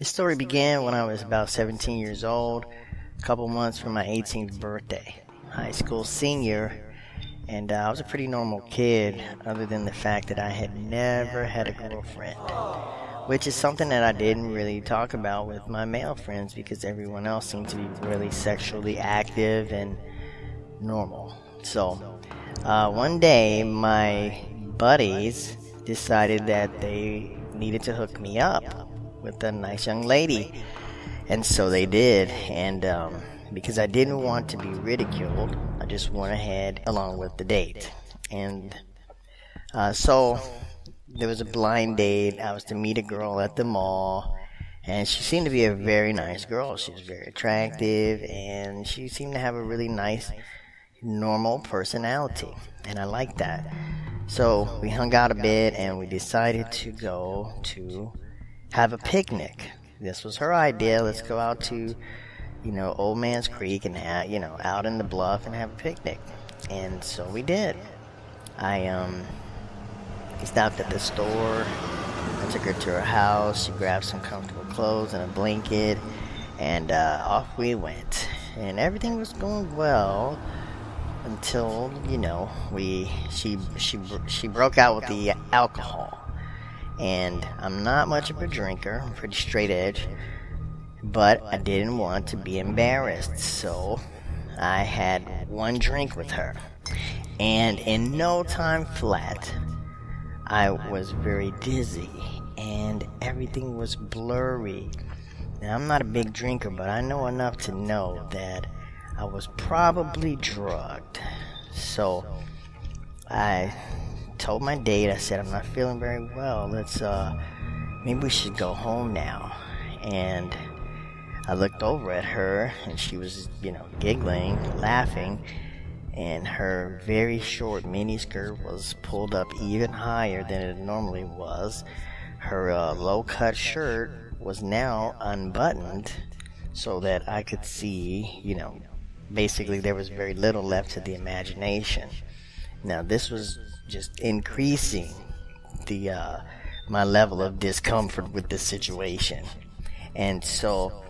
This story began when I was about 17 years old, a couple months from my 18th birthday, high school senior, and I was a pretty normal kid other than the fact that I had never had a girlfriend, which is something that I didn't really talk about with my male friends because everyone else seemed to be really sexually active and normal. So, one day my buddies decided that they needed to hook me up with a nice young lady, and so they did. And because I didn't want to be ridiculed, I just went ahead along with the date. And so there was a blind date. I was to meet a girl at the mall, and she seemed to be a very nice girl. She was very attractive, and she seemed to have a really nice, normal personality, and I liked that. So we hung out a bit, and we decided to go to have a picnic. This was her idea. Let's go out to, Old Man's Creek and out in the bluff and have a picnic. And so we did. I stopped at the store. I took her to her house. She grabbed some comfortable clothes and a blanket, and off we went. And everything was going well until she broke out with the alcohol. And I'm not much of a drinker. I'm pretty straight edge. But I didn't want to be embarrassed. So I had one drink with her. And in no time flat, I was very dizzy. And everything was blurry. Now, I'm not a big drinker, but I know enough to know that I was probably drugged. So I told my date, I said, I'm not feeling very well. Maybe we should go home now. And I looked over at her, and she was, giggling, laughing, and her very short mini skirt was pulled up even higher than it normally was. Her low-cut shirt was now unbuttoned so that I could see, basically there was very little left to the imagination. Now, this was just increasing my level of discomfort with this situation. And so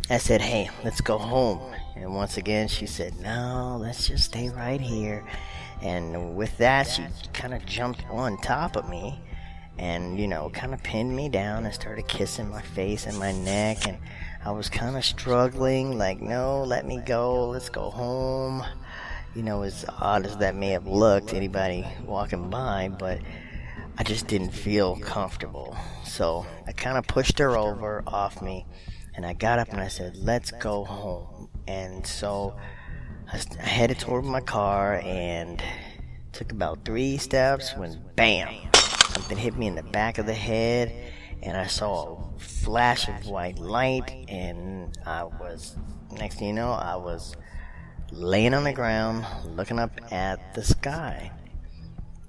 I said, hey, let's go home. And once again she said, no, let's just stay right here. And with that, she kind of jumped on top of me and kind of pinned me down and started kissing my face and my neck. And I was kind of struggling, like, no, let me go, let's go home. As odd as that may have looked to anybody walking by, but I just didn't feel comfortable. So I kind of pushed her over off me, and I got up and I said, let's go home. And so I headed toward my car and took about 3 steps when, bam, something hit me in the back of the head, and I saw a flash of white light, and next thing you know, I was laying on the ground, looking up at the sky.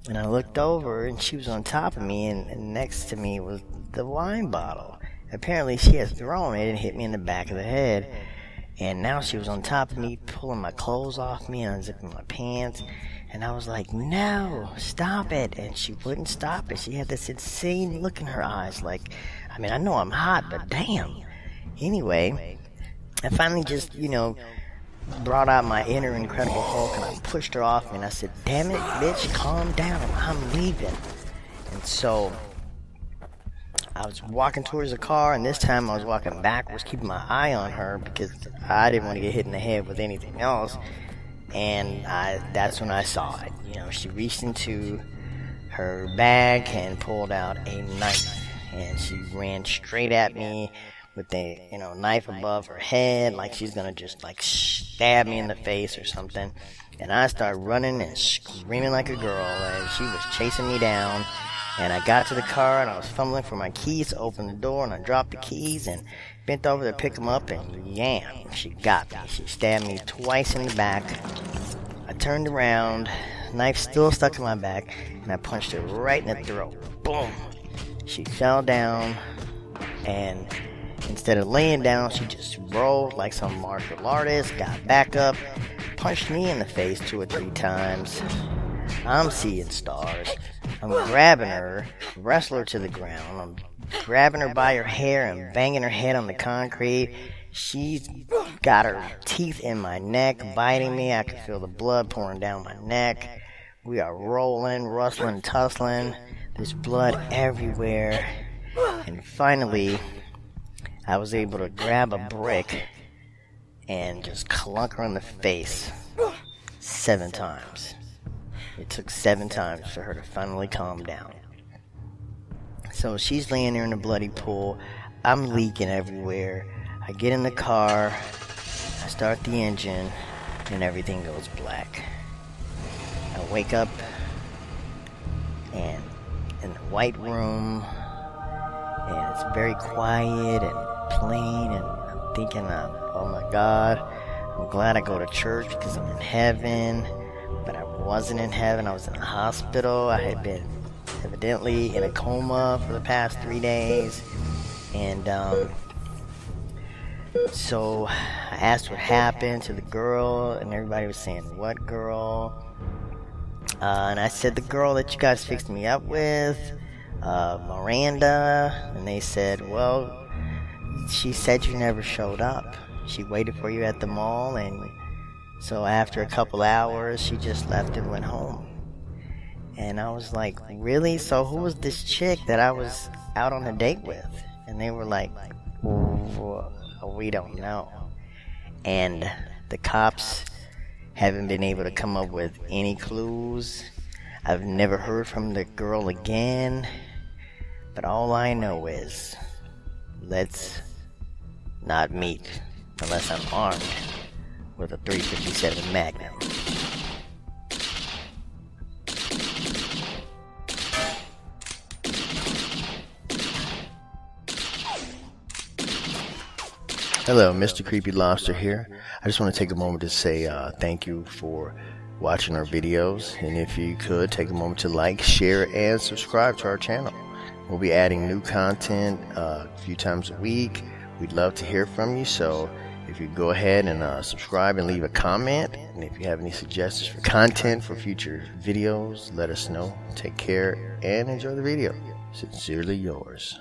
And I looked over, and she was on top of me, and next to me was the wine bottle. Apparently, she had thrown it and hit me in the back of the head. And now she was on top of me, pulling my clothes off me and unzipping my pants. And I was like, no, stop it. And she wouldn't stop it. She had this insane look in her eyes. Like, I know I'm hot, but damn. Anyway, I finally just, brought out my inner Incredible Hulk, and I pushed her off me, and I said, damn it, bitch, calm down, I'm leaving. And so I was walking towards the car, and this time I was walking backwards, keeping my eye on her because I didn't want to get hit in the head with anything else. And that's when I saw it. She reached into her bag and pulled out a knife, and she ran straight at me with a knife above her head, like she's gonna just stab me in the face or something. And I started running and screaming like a girl, and she was chasing me down. And I got to the car, and I was fumbling for my keys to open the door, and I dropped the keys and bent over to pick them up, and yam, she got me. She stabbed me twice in the back. I turned around, knife still stuck in my back, and I punched her right in the throat. Boom! She fell down, and instead of laying down, she just rolled like some martial artist, got back up, punched me in the face 2 or 3 times. I'm seeing stars. I'm grabbing her, wrestle her to the ground. I'm grabbing her by her hair and banging her head on the concrete. She's got her teeth in my neck, biting me. I can feel the blood pouring down my neck. We are rolling, rustling, tussling. There's blood everywhere. And finally, I was able to grab a brick and just clunk her in the face 7 times. It took 7 times for her to finally calm down. So she's laying there in the bloody pool. I'm leaking everywhere. I get in the car, I start the engine, and everything goes black. I wake up and in the white room, and it's very quiet and plain, and I'm thinking, oh my God, I'm glad I go to church because I'm in heaven. But I wasn't in heaven. I was in a hospital. I had been evidently in a coma for the past 3 days. And so I asked what happened to the girl, and everybody was saying, what girl? And I said, the girl that you guys fixed me up with, Miranda. And they said, well, she said you never showed up. She waited for you at the mall, and so after a couple hours, she just left and went home. And I was like, really? So who was this chick that I was out on a date with? And they were like, we don't know. And the cops haven't been able to come up with any clues. I've never heard from the girl again. But all I know is, let's not meet unless I'm armed with a .357 Magnum. Hello, Mr. Creepy Lobster here. I just want to take a moment to say thank you for watching our videos, and if you could take a moment to like, share, and subscribe to our channel. We'll be adding new content a few times a week. We'd love to hear from you, so if you go ahead and subscribe and leave a comment, and if you have any suggestions for content for future videos, let us know. Take care and enjoy the video. Sincerely yours.